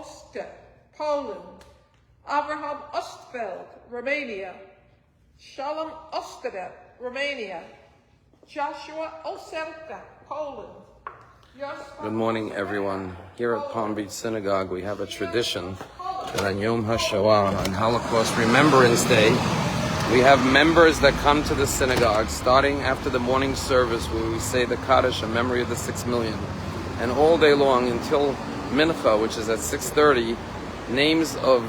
Oster, Poland, Abraham Ostfeld, Romania, Shalom Osterda, Romania, Joshua Oselka, Poland. Good morning, everyone. Here at Palm Beach Synagogue, we have a tradition that on Yom HaShoah, on Holocaust Remembrance Day, we have members that come to the synagogue starting after the morning service where we say the Kaddish in memory of the 6 million. And all day long until Mincha, which is at 6:30, names of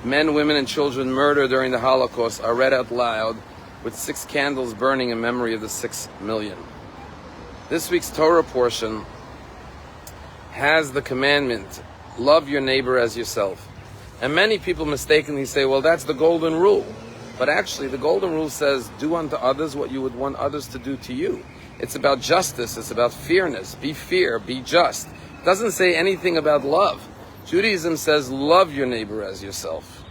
men, women, and children murdered during the Holocaust are read out loud with 6 candles burning in memory of the 6 million. This week's Torah portion has the commandment, love your neighbor as yourself. And many people mistakenly say, well, that's the golden rule. But actually, the golden rule says, do unto others what you would want others to do to you. It's about justice. It's about fairness. Be fair. Be just. It doesn't say anything about love. Judaism says, love your neighbor as yourself.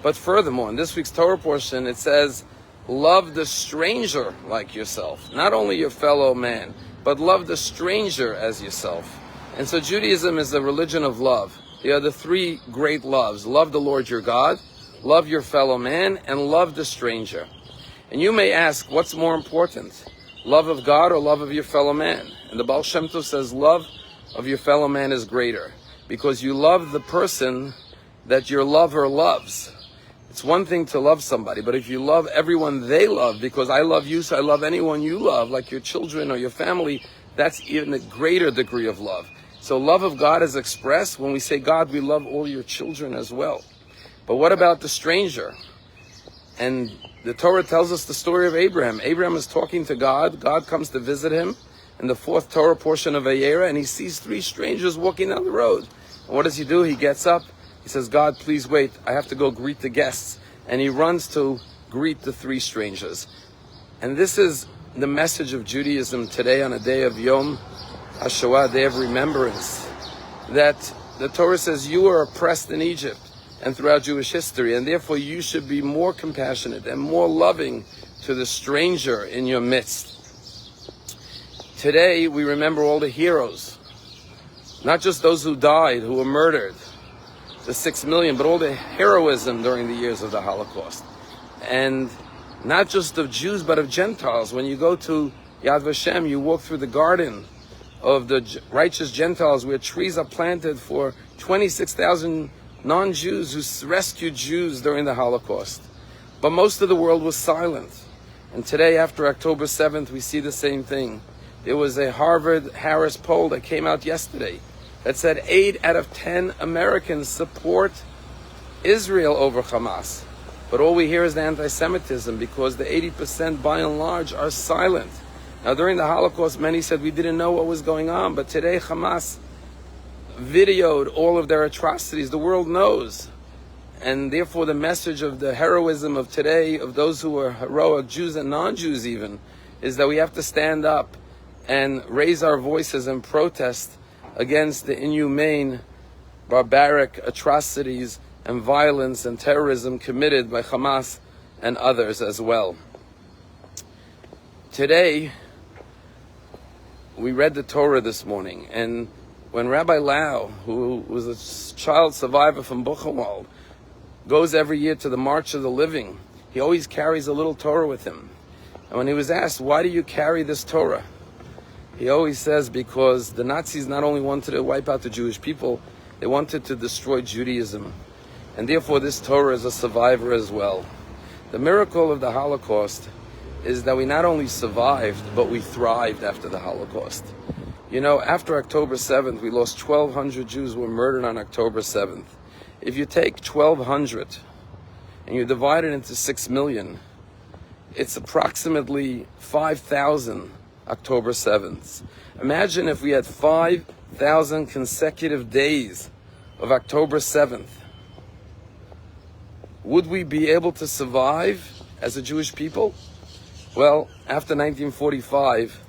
But furthermore, in this week's Torah portion, it says, love the stranger like yourself. Not only your fellow man, but love the stranger as yourself. And so Judaism is the religion of love. There are the 3 great loves. Love the Lord your God, love your fellow man, and love the stranger. And you may ask, what's more important? Love of God or love of your fellow man? And the Baal Shem Tov says, love of your fellow man is greater, because you love the person that your lover loves. It's one thing to love somebody, but if you love everyone they love, because I love you, so I love anyone you love, like your children or your family, that's even a greater degree of love. So love of God is expressed when we say, God, we love all your children as well. But what about the stranger? And the Torah tells us the story of Abraham. Abraham is talking to God. God comes to visit him in the 4th Torah portion of Vayera, and he sees 3 strangers walking down the road. And what does he do? He gets up. He says, God, please wait. I have to go greet the guests. And he runs to greet the 3 strangers. And this is the message of Judaism today on a day of Yom HaShoah, day of remembrance, that the Torah says you were oppressed in Egypt and throughout Jewish history, and therefore you should be more compassionate and more loving to the stranger in your midst. Today we remember all the heroes, not just those who died, who were murdered, the 6 million, but all the heroism during the years of the Holocaust. And not just of Jews, but of Gentiles. When you go to Yad Vashem, you walk through the garden of the righteous Gentiles where trees are planted for 26,000 non-Jews who rescued Jews during the Holocaust. But most of the world was silent. And today, after October 7th, we see the same thing. There was a Harvard-Harris poll that came out yesterday that said 8 out of 10 Americans support Israel over Hamas. But all we hear is the anti-Semitism, because the 80% by and large are silent. Now, during the Holocaust, many said we didn't know what was going on, but today Hamas videoed all of their atrocities. The world knows. And therefore the message of the heroism of today, of those who are heroic, Jews and non-Jews even, is that we have to stand up and raise our voices and protest against the inhumane, barbaric atrocities and violence and terrorism committed by Hamas and others as well. Today, we read the Torah this morning, and when Rabbi Lau, who was a child survivor from Buchenwald, goes every year to the March of the Living, he always carries a little Torah with him. And when he was asked, why do you carry this Torah? He always says, because the Nazis not only wanted to wipe out the Jewish people, they wanted to destroy Judaism. And therefore this Torah is a survivor as well. The miracle of the Holocaust is that we not only survived, but we thrived after the Holocaust. You know, after October 7th, we lost 1,200 Jews who were murdered on October 7th. If you take 1,200 and you divide it into 6 million, it's approximately 5,000 October 7th. Imagine if we had 5,000 consecutive days of October 7th. Would we be able to survive as a Jewish people? Well, after 1945,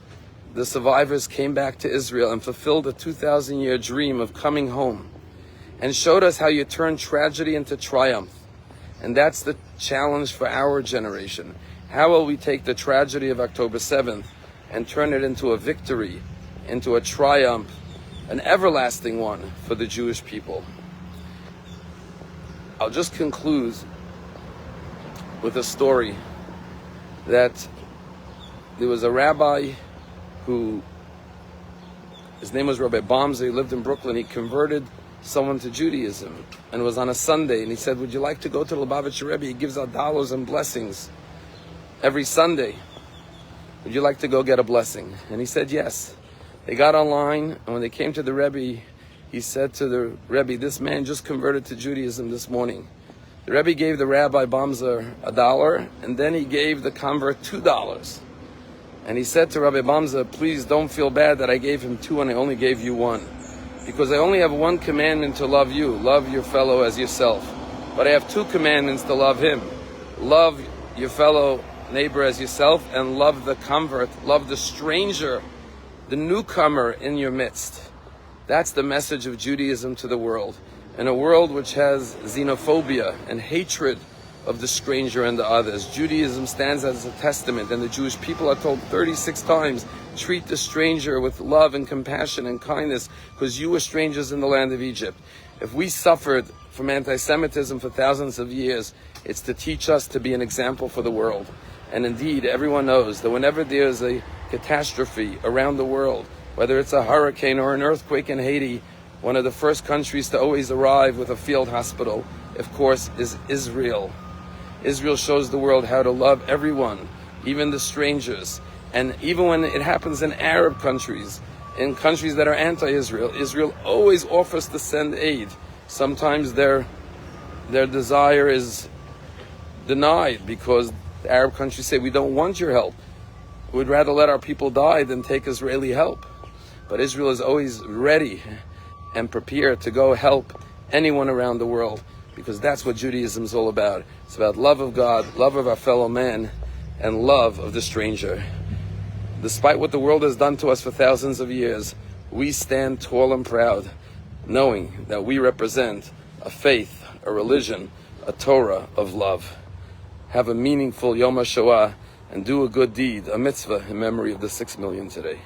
the survivors came back to Israel and fulfilled a 2,000-year dream of coming home, and showed us how you turn tragedy into triumph. And that's the challenge for our generation. How will we take the tragedy of October 7th and turn it into a victory, into a triumph, an everlasting one for the Jewish people? I'll just conclude with a story that there was a rabbi who, his name was Rabbi Bomza, he lived in Brooklyn. He converted someone to Judaism, and it was on a Sunday, and he said, would you like to go to the Lubavitcher Rebbe? He gives out dollars and blessings every Sunday. Would you like to go get a blessing? And he said yes. They got online, and when they came to the Rebbe, he said to the Rebbe, this man just converted to Judaism this morning. The Rebbe gave the Rabbi Bomza $1, and then he gave the convert $2. And he said to Rabbi Bomza, please don't feel bad that I gave him 2 and I only gave you 1. Because I only have 1 commandment to love you. Love your fellow as yourself. But I have 2 commandments to love him. Love your fellow neighbor as yourself, and love the convert, love the stranger, the newcomer in your midst. That's the message of Judaism to the world. In a world which has xenophobia and hatred of the stranger and the others, Judaism stands as a testament, and the Jewish people are told 36 times, treat the stranger with love and compassion and kindness, because you were strangers in the land of Egypt. If we suffered from anti-Semitism for thousands of years, it's to teach us to be an example for the world. And indeed, everyone knows that whenever there's a catastrophe around the world, whether it's a hurricane or an earthquake in Haiti, one of the first countries to always arrive with a field hospital, of course, is Israel. Israel shows the world how to love everyone, even the strangers. And even when it happens in Arab countries, in countries that are anti-Israel, Israel always offers to send aid. Sometimes their desire is denied because the Arab countries say, we don't want your help. We'd rather let our people die than take Israeli help. But Israel is always ready and prepared to go help anyone around the world, because that's what Judaism is all about. It's about love of God, love of our fellow man, and love of the stranger. Despite what the world has done to us for thousands of years, we stand tall and proud, knowing that we represent a faith, a religion, a Torah of love. Have a meaningful Yom HaShoah and do a good deed, a mitzvah in memory of the 6 million today.